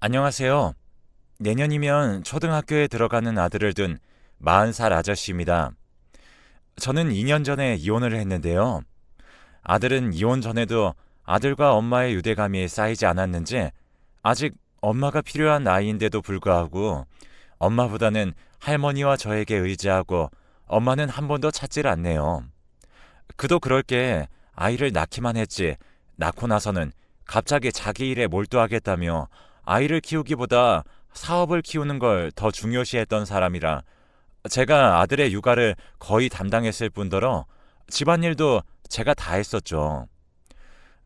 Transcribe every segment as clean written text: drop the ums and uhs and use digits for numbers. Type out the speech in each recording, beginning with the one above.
안녕하세요. 내년이면 초등학교에 들어가는 아들을 둔 40살 아저씨입니다. 저는 2년 전에 이혼을 했는데요. 아들은 이혼 전에도 아들과 엄마의 유대감이 쌓이지 않았는지 아직 엄마가 필요한 나이인데도 불구하고 엄마보다는 할머니와 저에게 의지하고 엄마는 한 번도 찾질 않네요. 그도 그럴 게 아이를 낳기만 했지 낳고 나서는 갑자기 자기 일에 몰두하겠다며 아이를 키우기보다 사업을 키우는 걸 더 중요시했던 사람이라 제가 아들의 육아를 거의 담당했을 뿐더러 집안일도 제가 다 했었죠.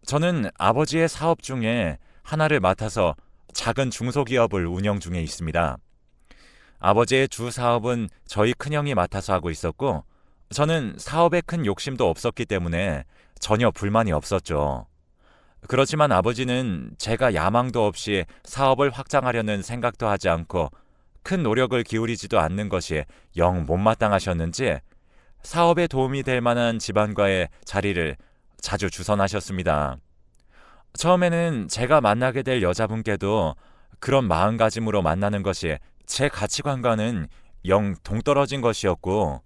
저는 아버지의 사업 중에 하나를 맡아서 작은 중소기업을 운영 중에 있습니다. 아버지의 주 사업은 저희 큰형이 맡아서 하고 있었고 저는 사업에 큰 욕심도 없었기 때문에 전혀 불만이 없었죠. 그렇지만 아버지는 제가 야망도 없이 사업을 확장하려는 생각도 하지 않고 큰 노력을 기울이지도 않는 것이 영 못마땅하셨는지 사업에 도움이 될 만한 집안과의 자리를 자주 주선하셨습니다. 처음에는 제가 만나게 될 여자분께도 그런 마음가짐으로 만나는 것이 제 가치관과는 영 동떨어진 것이었고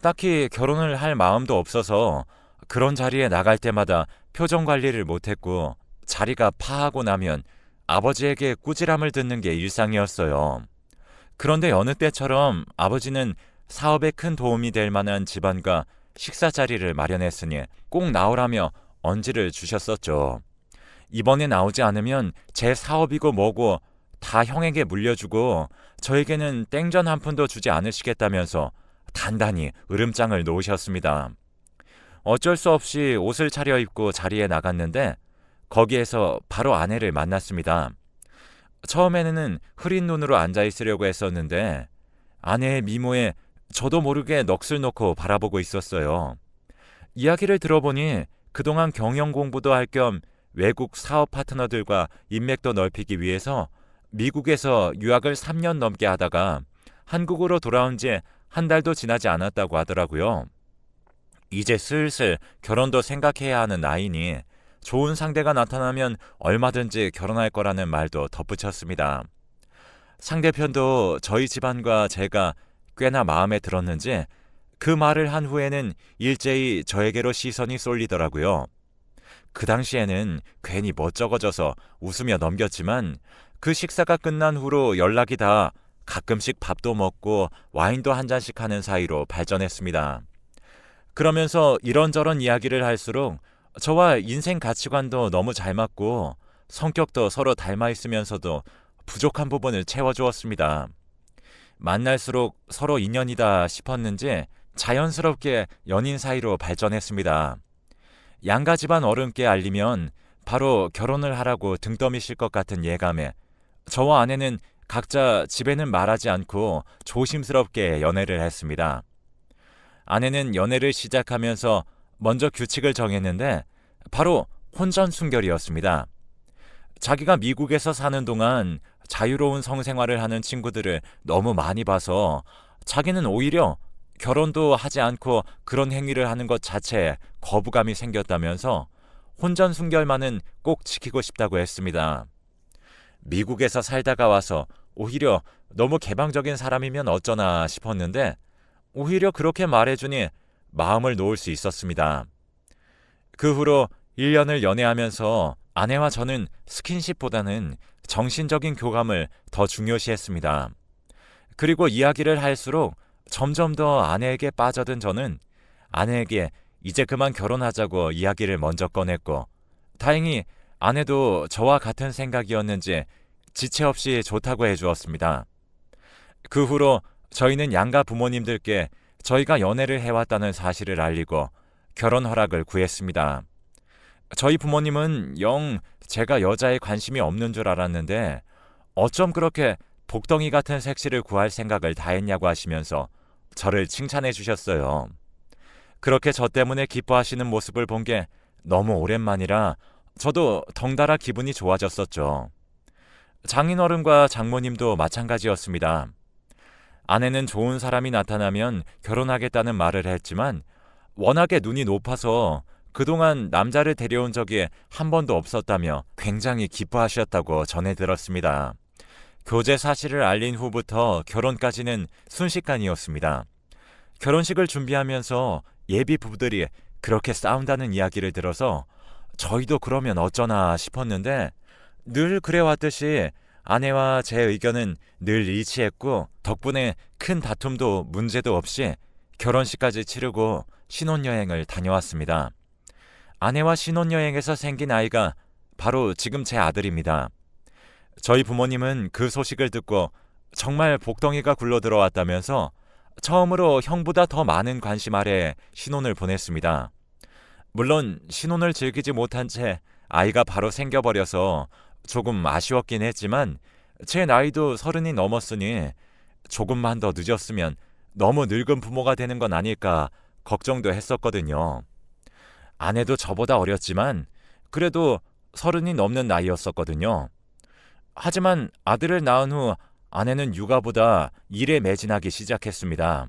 딱히 결혼을 할 마음도 없어서 그런 자리에 나갈 때마다 표정 관리를 못했고 자리가 파하고 나면 아버지에게 꾸지람을 듣는 게 일상이었어요. 그런데 여느 때처럼 아버지는 사업에 큰 도움이 될 만한 집안과 식사 자리를 마련했으니 꼭 나오라며 언지를 주셨었죠. 이번에 나오지 않으면 제 사업이고 뭐고 다 형에게 물려주고 저에게는 땡전 한 푼도 주지 않으시겠다면서 단단히 으름장을 놓으셨습니다. 어쩔 수 없이 옷을 차려입고 자리에 나갔는데 거기에서 바로 아내를 만났습니다. 처음에는 흐린 눈으로 앉아 있으려고 했었는데 아내의 미모에 저도 모르게 넋을 놓고 바라보고 있었어요. 이야기를 들어보니 그동안 경영 공부도 할 겸 외국 사업 파트너들과 인맥도 넓히기 위해서 미국에서 유학을 3년 넘게 하다가 한국으로 돌아온 지 한 달도 지나지 않았다고 하더라고요. 이제 슬슬 결혼도 생각해야 하는 나이니 좋은 상대가 나타나면 얼마든지 결혼할 거라는 말도 덧붙였습니다. 상대편도 저희 집안과 제가 꽤나 마음에 들었는지 그 말을 한 후에는 일제히 저에게로 시선이 쏠리더라고요. 그 당시에는 괜히 멋쩍어져서 웃으며 넘겼지만 그 식사가 끝난 후로 연락이 다 가끔씩 밥도 먹고 와인도 한 잔씩 하는 사이로 발전했습니다. 그러면서 이런저런 이야기를 할수록 저와 인생 가치관도 너무 잘 맞고 성격도 서로 닮아 있으면서도 부족한 부분을 채워주었습니다. 만날수록 서로 인연이다 싶었는지 자연스럽게 연인 사이로 발전했습니다. 양가 집안 어른께 알리면 바로 결혼을 하라고 등 떠미실 것 같은 예감에 저와 아내는 각자 집에는 말하지 않고 조심스럽게 연애를 했습니다. 아내는 연애를 시작하면서 먼저 규칙을 정했는데 바로 혼전순결이었습니다. 자기가 미국에서 사는 동안 자유로운 성생활을 하는 친구들을 너무 많이 봐서 자기는 오히려 결혼도 하지 않고 그런 행위를 하는 것 자체에 거부감이 생겼다면서 혼전순결만은 꼭 지키고 싶다고 했습니다. 미국에서 살다가 와서 오히려 너무 개방적인 사람이면 어쩌나 싶었는데 오히려 그렇게 말해주니 마음을 놓을 수 있었습니다. 그 후로 1년을 연애하면서 아내와 저는 스킨십보다는 정신적인 교감을 더 중요시했습니다. 그리고 이야기를 할수록 점점 더 아내에게 빠져든 저는 아내에게 이제 그만 결혼하자고 이야기를 먼저 꺼냈고 다행히 아내도 저와 같은 생각이었는지 지체 없이 좋다고 해주었습니다. 그 후로 저희는 양가 부모님들께 저희가 연애를 해왔다는 사실을 알리고 결혼 허락을 구했습니다. 저희 부모님은 영 제가 여자에 관심이 없는 줄 알았는데 어쩜 그렇게 복덩이 같은 색시를 구할 생각을 다 했냐고 하시면서 저를 칭찬해 주셨어요. 그렇게 저 때문에 기뻐하시는 모습을 본 게 너무 오랜만이라 저도 덩달아 기분이 좋아졌었죠. 장인어른과 장모님도 마찬가지였습니다. 아내는 좋은 사람이 나타나면 결혼하겠다는 말을 했지만 워낙에 눈이 높아서 그동안 남자를 데려온 적이 한 번도 없었다며 굉장히 기뻐하셨다고 전해 들었습니다. 교제 사실을 알린 후부터 결혼까지는 순식간이었습니다. 결혼식을 준비하면서 예비 부부들이 그렇게 싸운다는 이야기를 들어서 저희도 그러면 어쩌나 싶었는데 늘 그래왔듯이 아내와 제 의견은 늘 일치했고 덕분에 큰 다툼도 문제도 없이 결혼식까지 치르고 신혼여행을 다녀왔습니다. 아내와 신혼여행에서 생긴 아이가 바로 지금 제 아들입니다. 저희 부모님은 그 소식을 듣고 정말 복덩이가 굴러 들어왔다면서 처음으로 형보다 더 많은 관심 아래 신혼을 보냈습니다. 물론 신혼을 즐기지 못한 채 아이가 바로 생겨버려서 조금 아쉬웠긴 했지만 제 나이도 30이 넘었으니 조금만 더 늦었으면 너무 늙은 부모가 되는 건 아닐까 걱정도 했었거든요. 아내도 저보다 어렸지만 그래도 30이 넘는 나이였었거든요. 하지만 아들을 낳은 후 아내는 육아보다 일에 매진하기 시작했습니다.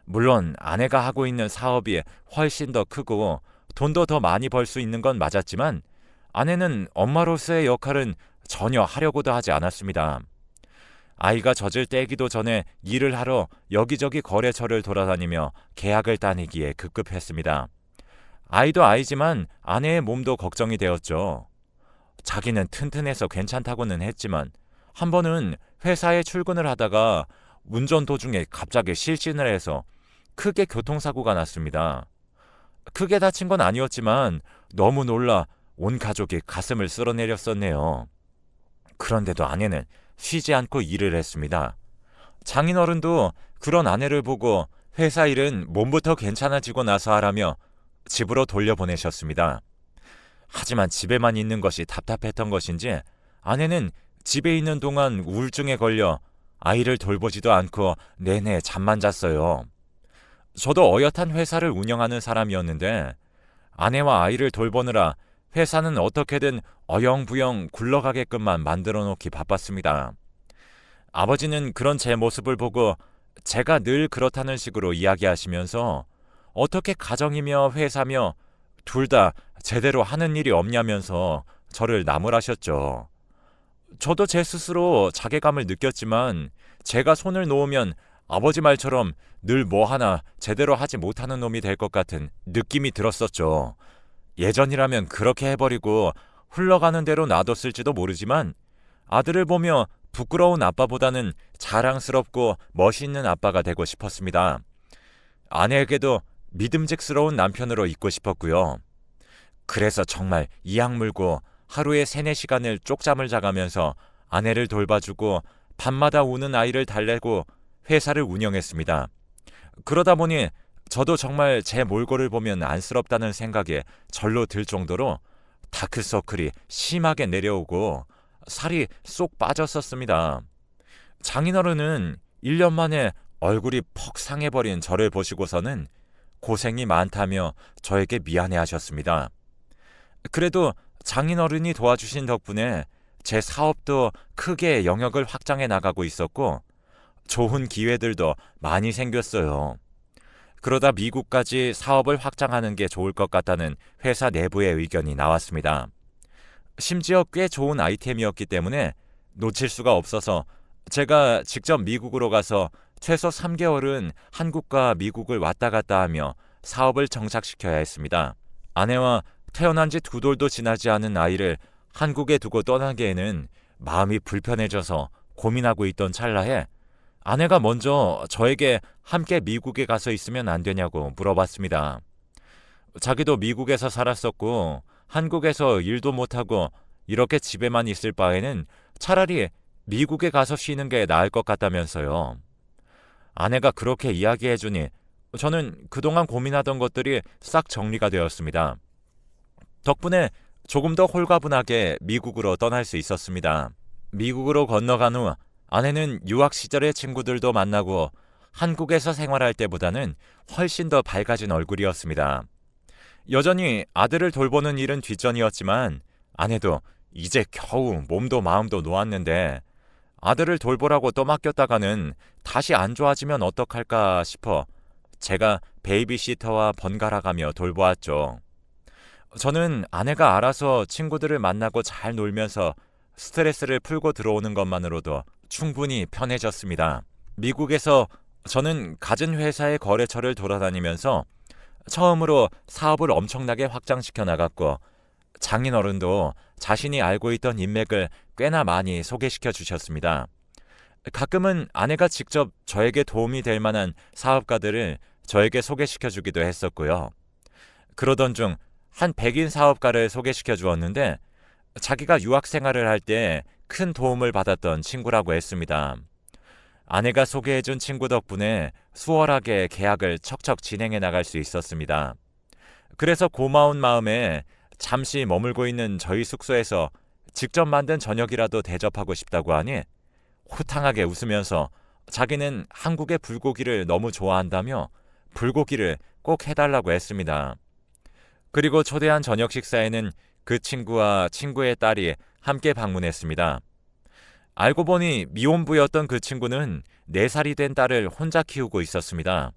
물론 아내가 하고 있는 사업이 훨씬 더 크고 돈도 더 많이 벌 수 있는 건 맞았지만 아내는 엄마로서의 역할은 전혀 하려고도 하지 않았습니다. 아이가 젖을 떼기도 전에 일을 하러 여기저기 거래처를 돌아다니며 계약을 따내기에 급급했습니다. 아이도 아이지만 아내의 몸도 걱정이 되었죠. 자기는 튼튼해서 괜찮다고는 했지만 한 번은 회사에 출근을 하다가 운전 도중에 갑자기 실신을 해서 크게 교통사고가 났습니다. 크게 다친 건 아니었지만 너무 놀라 온 가족이 가슴을 쓸어내렸었네요. 그런데도 아내는 쉬지 않고 일을 했습니다. 장인어른도 그런 아내를 보고 회사 일은 몸부터 괜찮아지고 나서 하라며 집으로 돌려보내셨습니다. 하지만 집에만 있는 것이 답답했던 것인지 아내는 집에 있는 동안 우울증에 걸려 아이를 돌보지도 않고 내내 잠만 잤어요. 저도 어엿한 회사를 운영하는 사람이었는데 아내와 아이를 돌보느라 회사는 어떻게든 어영부영 굴러가게끔만 만들어 놓기 바빴습니다. 아버지는 그런 제 모습을 보고 제가 늘 그렇다는 식으로 이야기하시면서 어떻게 가정이며 회사며 둘 다 제대로 하는 일이 없냐면서 저를 나무라셨죠. 저도 제 스스로 자괴감을 느꼈지만 제가 손을 놓으면 아버지 말처럼 늘 뭐 하나 제대로 하지 못하는 놈이 될 것 같은 느낌이 들었었죠. 예전이라면 그렇게 해버리고 흘러가는 대로 놔뒀을지도 모르지만 아들을 보며 부끄러운 아빠보다는 자랑스럽고 멋있는 아빠가 되고 싶었습니다. 아내에게도 믿음직스러운 남편으로 있고 싶었고요. 그래서 정말 이악 물고 하루에 3-4시간을 쪽잠을 자가면서 아내를 돌봐주고 밤마다 우는 아이를 달래고 회사를 운영했습니다. 그러다 보니 저도 정말 제 몰골을 보면 안쓰럽다는 생각에 절로 들 정도로 다크서클이 심하게 내려오고 살이 쏙 빠졌었습니다. 장인어른은 1년 만에 얼굴이 퍽 상해버린 저를 보시고서는 고생이 많다며 저에게 미안해하셨습니다. 그래도 장인어른이 도와주신 덕분에 제 사업도 크게 영역을 확장해 나가고 있었고 좋은 기회들도 많이 생겼어요. 그러다 미국까지 사업을 확장하는 게 좋을 것 같다는 회사 내부의 의견이 나왔습니다. 심지어 꽤 좋은 아이템이었기 때문에 놓칠 수가 없어서 제가 직접 미국으로 가서 최소 3개월은 한국과 미국을 왔다 갔다 하며 사업을 정착시켜야 했습니다. 아내와 태어난 지 2돌도 지나지 않은 아이를 한국에 두고 떠나기에는 마음이 불편해져서 고민하고 있던 찰나에 아내가 먼저 저에게 함께 미국에 가서 있으면 안 되냐고 물어봤습니다. 자기도 미국에서 살았었고 한국에서 일도 못하고 이렇게 집에만 있을 바에는 차라리 미국에 가서 쉬는 게 나을 것 같다면서요. 아내가 그렇게 이야기해주니 저는 그동안 고민하던 것들이 싹 정리가 되었습니다. 덕분에 조금 더 홀가분하게 미국으로 떠날 수 있었습니다. 미국으로 건너간 후 아내는 유학 시절의 친구들도 만나고 한국에서 생활할 때보다는 훨씬 더 밝아진 얼굴이었습니다. 여전히 아들을 돌보는 일은 뒷전이었지만 아내도 이제 겨우 몸도 마음도 놓았는데 아들을 돌보라고 떠맡겼다가는 다시 안 좋아지면 어떡할까 싶어 제가 베이비시터와 번갈아가며 돌보았죠. 저는 아내가 알아서 친구들을 만나고 잘 놀면서 스트레스를 풀고 들어오는 것만으로도 충분히 편해졌습니다. 미국에서 저는 갖은 회사의 거래처를 돌아다니면서 처음으로 사업을 엄청나게 확장시켜 나갔고, 장인어른도 자신이 알고 있던 인맥을 꽤나 많이 소개시켜 주셨습니다. 가끔은 아내가 직접 저에게 도움이 될 만한 사업가들을 저에게 소개시켜 주기도 했었고요. 그러던 중 한 백인 사업가를 소개시켜 주었는데, 자기가 유학 생활을 할 때 큰 도움을 받았던 친구라고 했습니다. 아내가 소개해준 친구 덕분에 수월하게 계약을 척척 진행해 나갈 수 있었습니다. 그래서 고마운 마음에 잠시 머물고 있는 저희 숙소에서 직접 만든 저녁이라도 대접하고 싶다고 하니 호탕하게 웃으면서 자기는 한국의 불고기를 너무 좋아한다며 불고기를 꼭 해달라고 했습니다. 그리고 초대한 저녁 식사에는 그 친구와 친구의 딸이 함께 방문했습니다. 알고 보니 미혼부였던 그 친구는 4살이 된 딸을 혼자 키우고 있었습니다.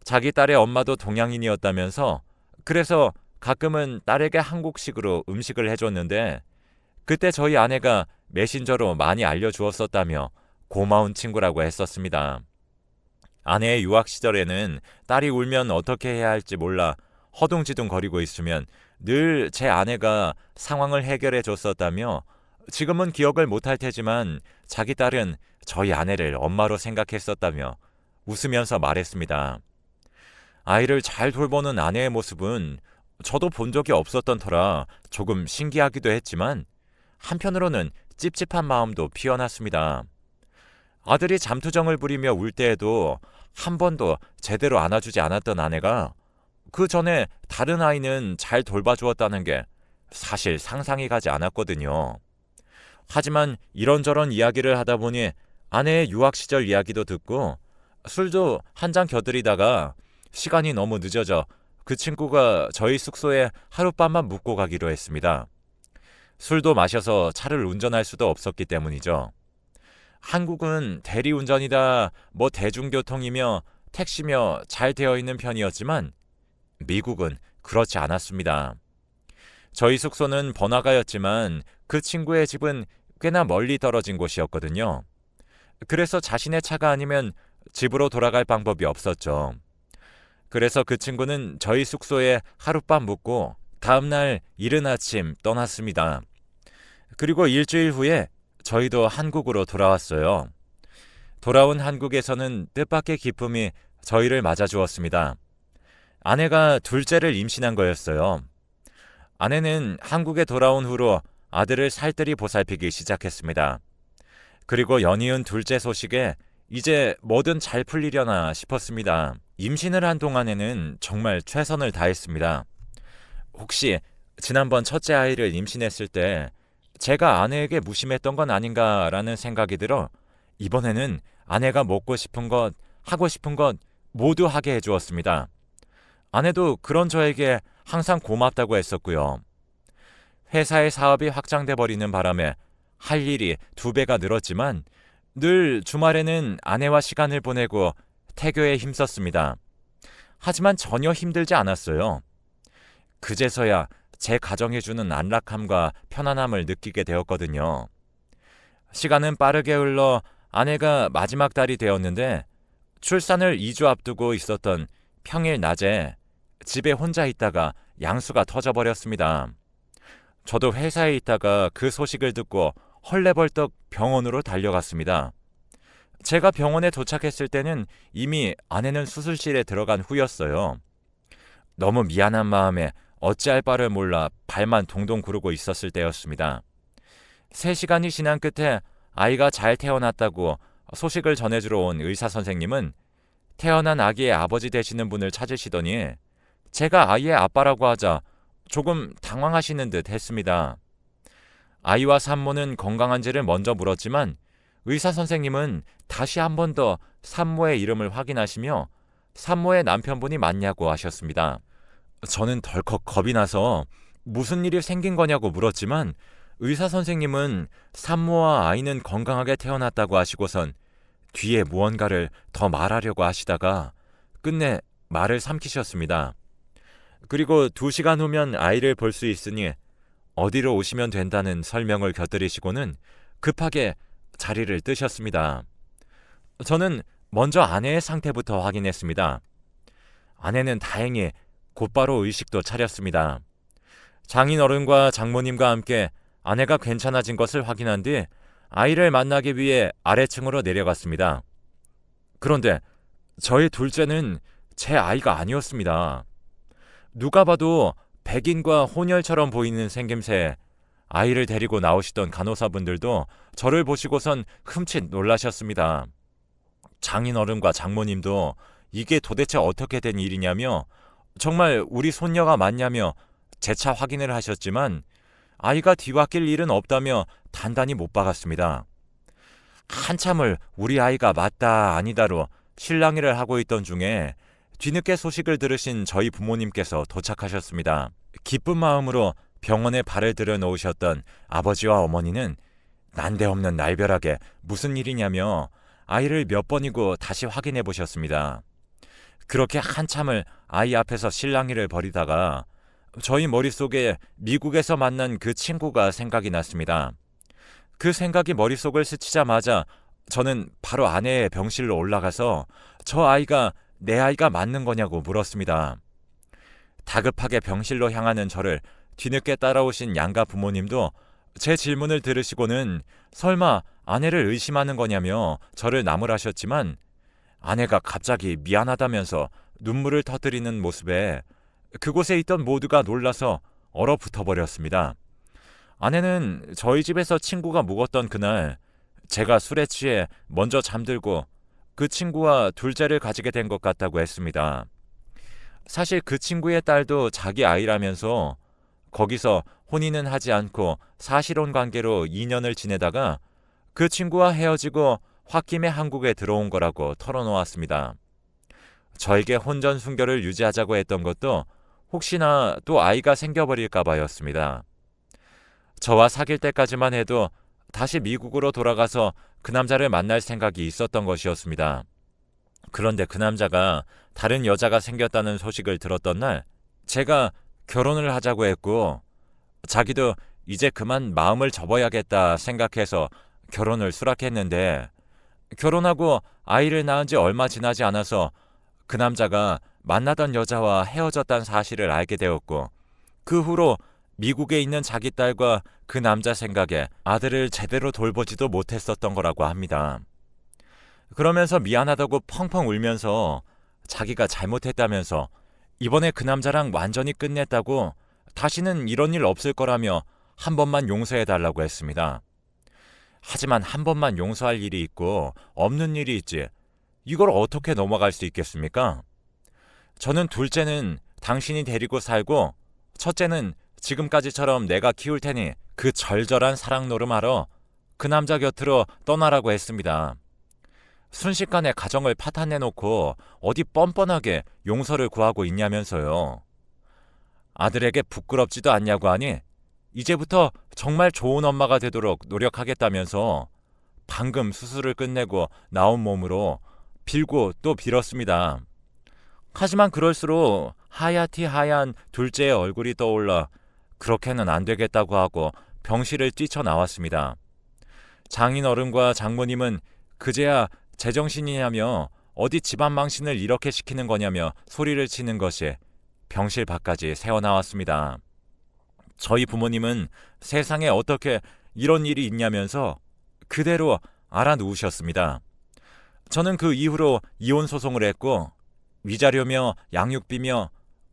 자기 딸의 엄마도 동양인이었다면서 그래서 가끔은 딸에게 한국식으로 음식을 해줬는데, 그때 저희 아내가 메신저로 많이 알려주었었다며 고마운 친구라고 했었습니다. 아내의 유학 시절에는 딸이 울면 어떻게 해야 할지 몰라 허둥지둥 거리고 있으면 늘 제 아내가 상황을 해결해 줬었다며, 지금은 기억을 못할 테지만 자기 딸은 저희 아내를 엄마로 생각했었다며 웃으면서 말했습니다. 아이를 잘 돌보는 아내의 모습은 저도 본 적이 없었던 터라 조금 신기하기도 했지만, 한편으로는 찝찝한 마음도 피어났습니다. 아들이 잠투정을 부리며 울 때에도 한 번도 제대로 안아주지 않았던 아내가 그 전에 다른 아이는 잘 돌봐주었다는 게 사실 상상이 가지 않았거든요. 하지만 이런저런 이야기를 하다 보니 아내의 유학 시절 이야기도 듣고 술도 한 잔 곁들이다가 시간이 너무 늦어져 그 친구가 저희 숙소에 하룻밤만 묵고 가기로 했습니다. 술도 마셔서 차를 운전할 수도 없었기 때문이죠. 한국은 대리운전이다, 대중교통이며 택시며 잘 되어 있는 편이었지만 미국은 그렇지 않았습니다. 저희 숙소는 번화가였지만 그 친구의 집은 꽤나 멀리 떨어진 곳이었거든요. 그래서 자신의 차가 아니면 집으로 돌아갈 방법이 없었죠. 그래서 그 친구는 저희 숙소에 하룻밤 묵고 다음날 이른 아침 떠났습니다. 그리고 일주일 후에 저희도 한국으로 돌아왔어요. 돌아온 한국에서는 뜻밖의 기쁨이 저희를 맞아주었습니다. 아내가 둘째를 임신한 거였어요. 아내는 한국에 돌아온 후로 아들을 살뜰히 보살피기 시작했습니다. 그리고 연이은 둘째 소식에 이제 뭐든 잘 풀리려나 싶었습니다. 임신을 한 동안에는 정말 최선을 다했습니다. 혹시 지난번 첫째 아이를 임신했을 때 제가 아내에게 무심했던 건 아닌가라는 생각이 들어 이번에는 아내가 먹고 싶은 것, 하고 싶은 것 모두 하게 해주었습니다. 아내도 그런 저에게 항상 고맙다고 했었고요. 회사의 사업이 확장돼 버리는 바람에 할 일이 2배가 늘었지만 늘 주말에는 아내와 시간을 보내고 태교에 힘썼습니다. 하지만 전혀 힘들지 않았어요. 그제서야 제 가정에 주는 안락함과 편안함을 느끼게 되었거든요. 시간은 빠르게 흘러 아내가 마지막 달이 되었는데 출산을 2주 앞두고 있었던 평일 낮에 집에 혼자 있다가 양수가 터져버렸습니다. 저도 회사에 있다가 그 소식을 듣고 헐레벌떡 병원으로 달려갔습니다. 제가 병원에 도착했을 때는 이미 아내는 수술실에 들어간 후였어요. 너무 미안한 마음에 어찌할 바를 몰라 발만 동동 구르고 있었을 때였습니다. 3시간이 지난 끝에 아이가 잘 태어났다고 소식을 전해주러 온 의사 선생님은 태어난 아기의 아버지 되시는 분을 찾으시더니 제가 아이의 아빠라고 하자 조금 당황하시는 듯 했습니다. 아이와 산모는 건강한지를 먼저 물었지만 의사 선생님은 다시 한 번 더 산모의 이름을 확인하시며 산모의 남편분이 맞냐고 하셨습니다. 저는 덜컥 겁이 나서 무슨 일이 생긴 거냐고 물었지만 의사 선생님은 산모와 아이는 건강하게 태어났다고 하시고선 뒤에 무언가를 더 말하려고 하시다가 끝내 말을 삼키셨습니다. 그리고 2시간 후면 아이를 볼 수 있으니 어디로 오시면 된다는 설명을 곁들이시고는 급하게 자리를 뜨셨습니다. 저는 먼저 아내의 상태부터 확인했습니다. 아내는 다행히 곧바로 의식도 차렸습니다. 장인어른과 장모님과 함께 아내가 괜찮아진 것을 확인한 뒤 아이를 만나기 위해 아래층으로 내려갔습니다. 그런데 저희 둘째는 제 아이가 아니었습니다. 누가 봐도 백인과 혼혈처럼 보이는 생김새, 아이를 데리고 나오시던 간호사분들도 저를 보시고선 흠칫 놀라셨습니다. 장인어른과 장모님도 이게 도대체 어떻게 된 일이냐며 정말 우리 손녀가 맞냐며 재차 확인을 하셨지만 아이가 뒤바뀔 일은 없다며 단단히 못 박았습니다. 한참을 우리 아이가 맞다 아니다로 실랑이를 하고 있던 중에 뒤늦게 소식을 들으신 저희 부모님께서 도착하셨습니다. 기쁜 마음으로 병원에 발을 들여놓으셨던 아버지와 어머니는 난데없는 날벼락에 무슨 일이냐며 아이를 몇 번이고 다시 확인해 보셨습니다. 그렇게 한참을 아이 앞에서 실랑이를 벌이다가 저희 머릿속에 미국에서 만난 그 친구가 생각이 났습니다. 그 생각이 머릿속을 스치자마자 저는 바로 아내의 병실로 올라가서 저 아이가 내 아이가 맞는 거냐고 물었습니다. 다급하게 병실로 향하는 저를 뒤늦게 따라오신 양가 부모님도 제 질문을 들으시고는 설마 아내를 의심하는 거냐며 저를 나무라셨지만 아내가 갑자기 미안하다면서 눈물을 터뜨리는 모습에 그곳에 있던 모두가 놀라서 얼어붙어 버렸습니다. 아내는 저희 집에서 친구가 묵었던 그날 제가 술에 취해 먼저 잠들고 그 친구와 둘째를 가지게 된 것 같다고 했습니다. 사실 그 친구의 딸도 자기 아이라면서 거기서 혼인은 하지 않고 사실혼 관계로 2년을 지내다가 그 친구와 헤어지고 홧김에 한국에 들어온 거라고 털어놓았습니다. 저에게 혼전 순결을 유지하자고 했던 것도 혹시나 또 아이가 생겨버릴까 봐였습니다. 저와 사귈 때까지만 해도 다시 미국으로 돌아가서 그 남자를 만날 생각이 있었던 것이었습니다. 그런데 그 남자가 다른 여자가 생겼다는 소식을 들었던 날 제가 결혼을 하자고 했고 자기도 이제 그만 마음을 접어야겠다 생각해서 결혼을 수락했는데 결혼하고 아이를 낳은 지 얼마 지나지 않아서 그 남자가 만나던 여자와 헤어졌다는 사실을 알게 되었고 그 후로 미국에 있는 자기 딸과 그 남자 생각에 아들을 제대로 돌보지도 못했었던 거라고 합니다. 그러면서 미안하다고 펑펑 울면서 자기가 잘못했다면서 이번에 그 남자랑 완전히 끝냈다고 다시는 이런 일 없을 거라며 한 번만 용서해달라고 했습니다. 하지만 한 번만 용서할 일이 있고 없는 일이 있지 이걸 어떻게 넘어갈 수 있겠습니까? 저는 둘째는 당신이 데리고 살고 첫째는 지금까지처럼 내가 키울 테니 그 절절한 사랑 노름하러 그 남자 곁으로 떠나라고 했습니다. 순식간에 가정을 파탄내놓고 어디 뻔뻔하게 용서를 구하고 있냐면서요. 아들에게 부끄럽지도 않냐고 하니 이제부터 정말 좋은 엄마가 되도록 노력하겠다면서 방금 수술을 끝내고 나온 몸으로 빌고 또 빌었습니다. 하지만 그럴수록 하얗디 하얀 둘째의 얼굴이 떠올라 그렇게는 안 되겠다고 하고 병실을 뛰쳐나왔습니다. 장인어른과 장모님은 그제야 제정신이냐며 어디 집안 망신을 이렇게 시키는 거냐며 소리를 치는 것이 병실 밖까지 새어나왔습니다. 저희 부모님은 세상에 어떻게 이런 일이 있냐면서 그대로 알아누우셨습니다. 저는 그 이후로 이혼 소송을 했고 위자료며 양육비며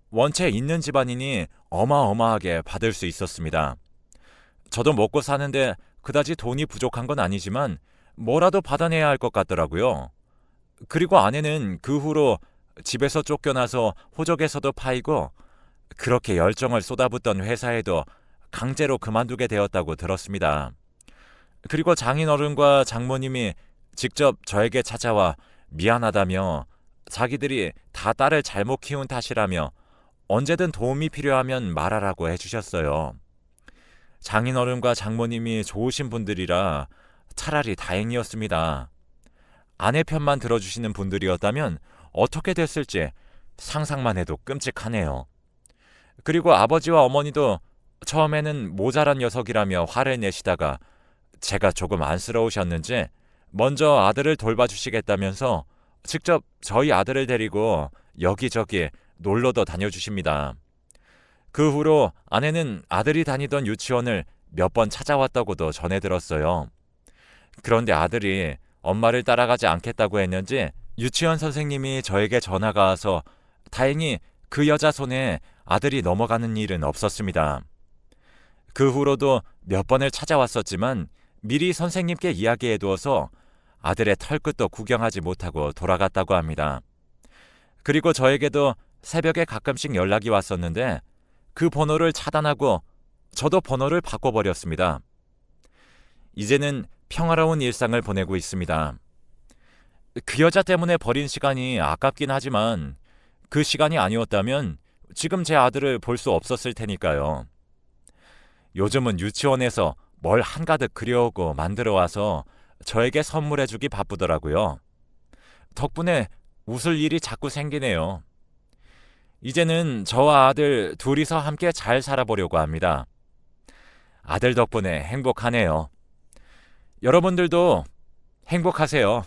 원체 있는 집안이니 어마어마하게 받을 수 있었습니다. 저도 먹고 사는데 그다지 돈이 부족한 건 아니지만 뭐라도 받아내야 할 것 같더라고요. 그리고 아내는 그 후로 집에서 쫓겨나서 호적에서도 파이고 그렇게 열정을 쏟아붓던 회사에도 강제로 그만두게 되었다고 들었습니다. 그리고 장인어른과 장모님이 직접 저에게 찾아와 미안하다며 자기들이 다 딸을 잘못 키운 탓이라며 언제든 도움이 필요하면 말하라고 해주셨어요. 장인어른과 장모님이 좋으신 분들이라 차라리 다행이었습니다. 아내 편만 들어주시는 분들이었다면 어떻게 됐을지 상상만 해도 끔찍하네요. 그리고 아버지와 어머니도 처음에는 모자란 녀석이라며 화를 내시다가 제가 조금 안쓰러우셨는지 먼저 아들을 돌봐주시겠다면서 직접 저희 아들을 데리고 여기저기 놀러도 다녀주십니다. 그 후로 아내는 아들이 다니던 유치원을 몇 번 찾아왔다고도 전해 들었어요. 그런데 아들이 엄마를 따라가지 않겠다고 했는지 유치원 선생님이 저에게 전화가 와서 다행히 그 여자 손에 아들이 넘어가는 일은 없었습니다. 그 후로도 몇 번을 찾아왔었지만 미리 선생님께 이야기해 두어서 아들의 털끝도 구경하지 못하고 돌아갔다고 합니다. 그리고 저에게도 새벽에 가끔씩 연락이 왔었는데 그 번호를 차단하고 저도 번호를 바꿔버렸습니다. 이제는 평화로운 일상을 보내고 있습니다. 그 여자 때문에 버린 시간이 아깝긴 하지만 그 시간이 아니었다면 지금 제 아들을 볼 수 없었을 테니까요. 요즘은 유치원에서 뭘 한가득 그려오고 만들어 와서 저에게 선물해주기 바쁘더라고요. 덕분에 웃을 일이 자꾸 생기네요. 이제는 저와 아들 둘이서 함께 잘 살아보려고 합니다. 아들 덕분에 행복하네요. 여러분들도 행복하세요.